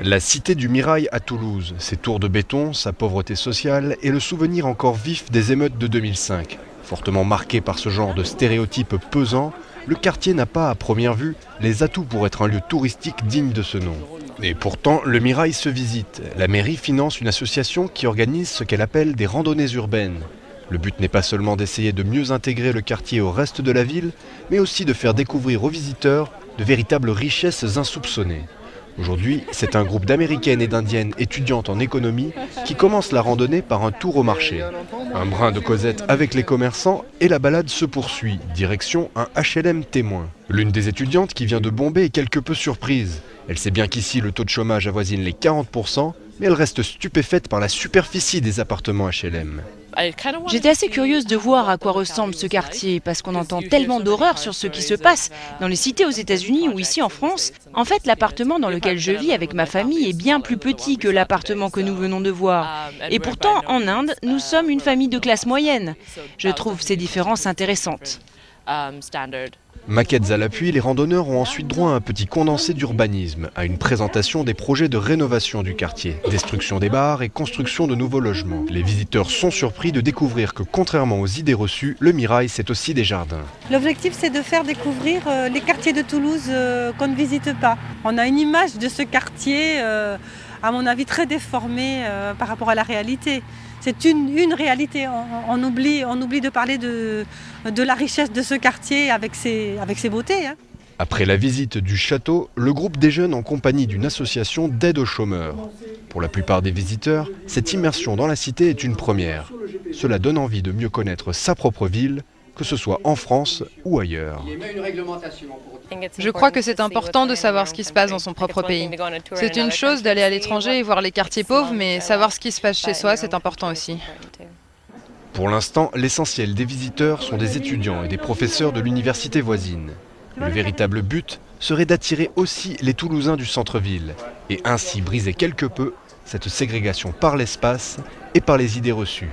La cité du Mirail à Toulouse, ses tours de béton, sa pauvreté sociale et le souvenir encore vif des émeutes de 2005. Fortement marqué par ce genre de stéréotypes pesants, le quartier n'a pas à première vue les atouts pour être un lieu touristique digne de ce nom. Et pourtant, le Mirail se visite. La mairie finance une association qui organise ce qu'elle appelle des randonnées urbaines. Le but n'est pas seulement d'essayer de mieux intégrer le quartier au reste de la ville, mais aussi de faire découvrir aux visiteurs de véritables richesses insoupçonnées. Aujourd'hui, c'est un groupe d'Américaines et d'Indiennes étudiantes en économie qui commence la randonnée par un tour au marché. Un brin de causette avec les commerçants et la balade se poursuit, direction un HLM témoin. L'une des étudiantes qui vient de Bombay est quelque peu surprise. Elle sait bien qu'ici le taux de chômage avoisine les 40%, mais elle reste stupéfaite par la superficie des appartements HLM. J'étais assez curieuse de voir à quoi ressemble ce quartier, parce qu'on entend tellement d'horreurs sur ce qui se passe dans les cités aux États-Unis ou ici en France. En fait, l'appartement dans lequel je vis avec ma famille est bien plus petit que l'appartement que nous venons de voir. Et pourtant, en Inde, nous sommes une famille de classe moyenne. Je trouve ces différences intéressantes. Maquettes à l'appui, les randonneurs ont ensuite droit à un petit condensé d'urbanisme, à une présentation des projets de rénovation du quartier, destruction des bars et construction de nouveaux logements. Les visiteurs sont surpris de découvrir que, contrairement aux idées reçues, le Mirail, c'est aussi des jardins. L'objectif, c'est de faire découvrir les quartiers de Toulouse qu'on ne visite pas. On a une image de ce quartier, à mon avis, très déformée par rapport à la réalité. C'est une réalité. On oublie de parler de la richesse de ce quartier avec ses beautés. Après la visite du château, le groupe déjeune en compagnie d'une association d'aide aux chômeurs. Pour la plupart des visiteurs, cette immersion dans la cité est une première. Cela donne envie de mieux connaître sa propre ville, que ce soit en France ou ailleurs. Je crois que c'est important de savoir ce qui se passe dans son propre pays. C'est une chose d'aller à l'étranger et voir les quartiers pauvres, mais savoir ce qui se passe chez soi, c'est important aussi. Pour l'instant, l'essentiel des visiteurs sont des étudiants et des professeurs de l'université voisine. Le véritable but serait d'attirer aussi les Toulousains du centre-ville et ainsi briser quelque peu cette ségrégation par l'espace et par les idées reçues.